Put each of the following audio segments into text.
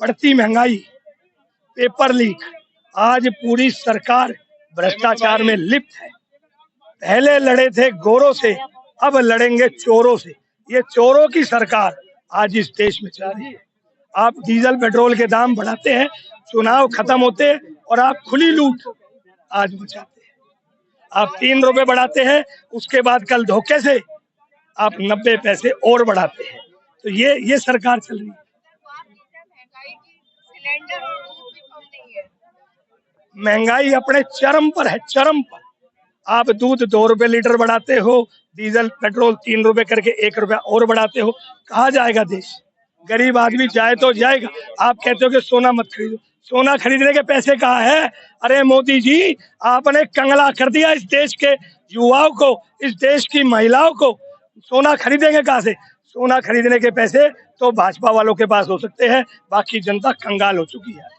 बढ़ती महंगाई, paper leak, आज पूरी सरकार भ्रष्टाचार में लिप्त है। पहले लड़े थे गोरों से, अब लड़ेंगे चोरों से। ये चोरों की सरकार आज इस देश में चल रही है। आप डीजल पेट्रोल के दाम बढ़ाते हैं, चुनाव खत्म होते हैं और आप खुली लूट आज मचाते हैं। आप 3 रुपए बढ़ाते हैं, उसके बाद कल धोखे से आप 90 पैसे और बढ़ाते हैं। तो ये सरकार चल रही है। महंगाई अपने चरम पर है, चरम पर। आप दूध 2 रुपए लीटर बढ़ाते हो, डीजल पेट्रोल 3 रुपए करके 1 रुपया और बढ़ाते हो। कहाँ जाएगा देश? गरीब आदमी जाए तो जाएगा। आप कहते हो कि सोना मत खरीदो, सोना खरीदने के पैसे कहाँ है? अरे मोदी जी, आपने कंगला कर दिया इस देश के युवाओं को, इस देश की महिलाओं को। सोना खरीदेंगे कहाँ से? सोना खरीदने के पैसे तो भाजपा वालों के पास हो सकते हैं, बाकी जनता कंगाल हो चुकी है।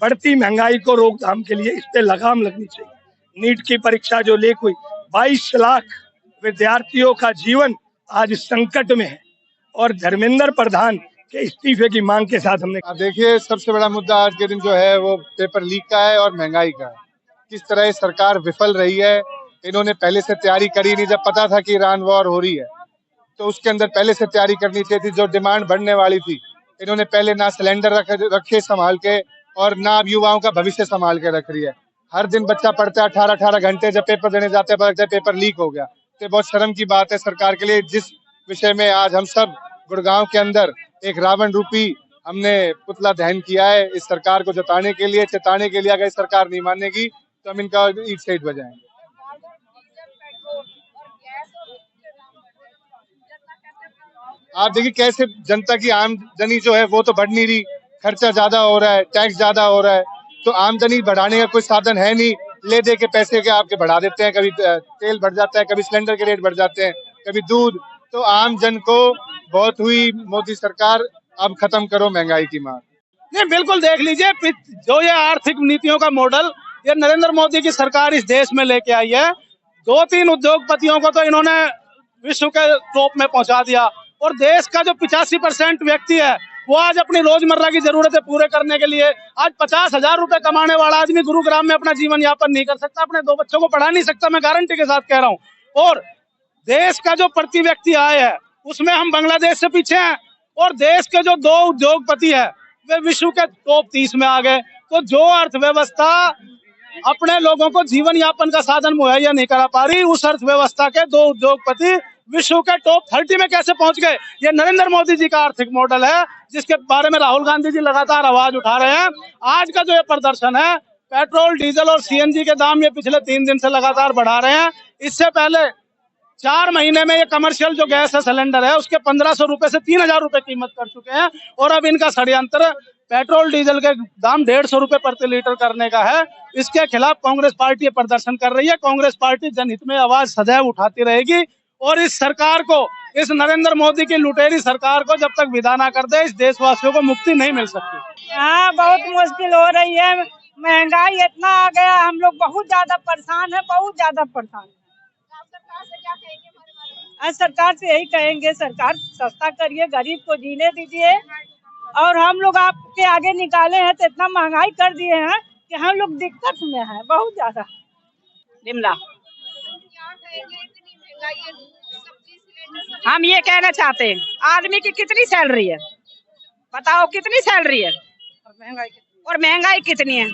बढ़ती महंगाई को रोकथाम के लिए इस पे लगाम लगनी चाहिए। नीट की परीक्षा जो लीक हुई, 22 लाख विद्यार्थियों का जीवन आज संकट में है और धर्मेंद्र प्रधान के इस्तीफे की मांग के साथ हमने। अब देखिए, सबसे बड़ा मुद्दा आज के दिन जो है वो पेपर लीक का है और महंगाई का है। किस तरह ये सरकार विफल रही है। इन्होंने पहले से तैयारी करी नहीं। जब पता था कि ईरान वॉर हो रही है तो उसके अंदर पहले से तैयारी करनी चाहिए थी। जो डिमांड बढ़ने वाली थी, इन्होंने पहले ना सिलेंडर रखे संभाल के और ना अब युवाओं का भविष्य संभाल के रख रही है। हर दिन बच्चा पढ़ता है 18-18 घंटे, जब पेपर देने जाते हैं पता लगता है पेपर लीक हो गया। तो बहुत शर्म की बात है सरकार के लिए। जिस विषय में आज हम सब गुड़गांव के अंदर एक रावण रूपी हमने पुतला दहन किया है, इस सरकार को जताने के लिए, चेताने के लिए, अगर सरकार नहीं मानेगी तो हम इनका ईट से ईट बजाएंगे। आप देखिए कैसे जनता की आमदनी जो है वो तो बढ़ नहीं रही, खर्चा ज्यादा हो रहा है, टैक्स ज्यादा हो रहा है, तो आमदनी बढ़ाने का कोई साधन है नहीं। ले दे के पैसे के आपके बढ़ा देते हैं, कभी तेल बढ़ जाता है, कभी सिलेंडर के रेट बढ़ जाते हैं, कभी दूध। तो आम जन को बहुत हुई। मोदी सरकार, अब खत्म करो महंगाई की मार। नहीं, बिल्कुल देख लीजिए, जो ये आर्थिक नीतियों का मॉडल ये नरेंद्र मोदी की सरकार इस देश में लेके आई है। 2-3 उद्योगपतियों को तो इन्होंने विश्व के टॉप में पहुंचा दिया और देश का जो 85% व्यक्ति है वो आज अपनी रोजमर्रा की जरूरतें पूरे करने के लिए आज 50,000 रुपए कमाने वाला आदमी गुरुग्राम में अपना जीवन यापन नहीं कर सकता, अपने 2 बच्चों को पढ़ा नहीं सकता। मैं गारंटी के साथ कह रहा हूँ। और देश का जो प्रति व्यक्ति आय है उसमें हम बांग्लादेश से पीछे हैं और देश के जो 2 उद्योगपति है वे विश्व के टॉप 30 में आ गए। तो जो अर्थव्यवस्था अपने लोगों को जीवन यापन का साधन मुहैया नहीं करा पा रही, उस अर्थव्यवस्था के 2 उद्योगपति विश्व के टॉप 30 में कैसे पहुंच गए? ये नरेंद्र मोदी जी का आर्थिक मॉडल है, जिसके बारे में राहुल गांधी जी लगातार आवाज उठा रहे हैं। आज का जो ये प्रदर्शन है, पेट्रोल, डीजल और सीएनजी के दाम ये पिछले 3 दिन से लगातार बढ़ा रहे हैं। इससे पहले 4 महीने में ये कमर्शियल जो गैस है, सिलेंडर है, उसके 1500 रुपए से 3000 रुपए कीमत कर चुके हैं और अब इनका षड्यंत्र पेट्रोल डीजल के दाम 150 रुपए प्रति लीटर करने का है। इसके खिलाफ कांग्रेस पार्टी प्रदर्शन कर रही है। कांग्रेस पार्टी जनहित में आवाज सदैव उठाती रहेगी और इस सरकार को, इस नरेंद्र मोदी की लुटेरी सरकार को जब तक विदा ना कर दे, इस देशवासियों को मुक्ति नहीं मिल सकती। हाँ, बहुत मुश्किल हो रही है। महंगाई इतना आ गया, हम लोग बहुत ज्यादा परेशान है, बहुत ज्यादा परेशान है। आज सरकार से यही कहेंगे, सरकार सस्ता करिए, गरीब को जीने दीजिए। और हम लोग आपके आगे निकाले हैं तो इतना महंगाई कर दिए हैं कि हम लोग दिक्कत में हैं बहुत ज्यादा। बिमला, हम ये कहना चाहते हैं, आदमी की कितनी सैलरी है बताओ, कितनी सैलरी है और महंगाई कितनी है?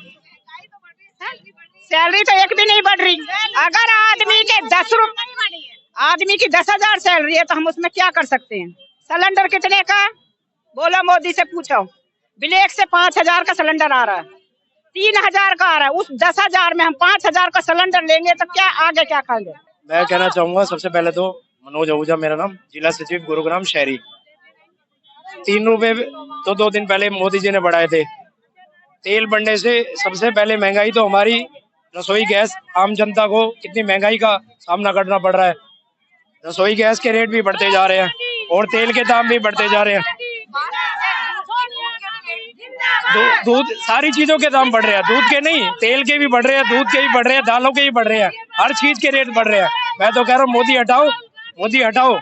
सैलरी तो एक भी नहीं बढ़ रही। अगर आदमी के 10,000 सैलरी है तो हम उसमें क्या कर सकते हैं? सिलेंडर कितने का है बोलो, मोदी से पूछो। ब्लैक से 5,000 का सिलेंडर आ रहा है, 3,000 का आ रहा है। उस 10,000 में हम 5,000 का सिलेंडर लेंगे तो क्या आगे क्या खाएंगे? मैं कहना चाहूंगा, सबसे पहले तो मनोज आहूजा मेरा नाम, जिला सचिव गुरुग्राम शहरी। 3 रुपए तो 2 दिन पहले मोदी जी ने बढ़ाए थे। तेल बढ़ने से सबसे पहले महंगाई तो हमारी रसोई गैस, आम जनता को कितनी महंगाई का सामना करना पड़ रहा है। रसोई गैस के रेट भी बढ़ते जा रहे हैं और तेल के दाम भी बढ़ते जा रहे हैं। दूध, सारी चीजों के दाम बढ़ रहे हैं, दूध के नहीं, तेल के भी बढ़ रहे हैं, दूध के भी बढ़ रहे हैं, दालों के भी बढ़ रहे हैं, हर चीज के रेट बढ़ रहे हैं। मैं तो कह रहा हूँ मोदी हटाओ, मोदी हटाओ।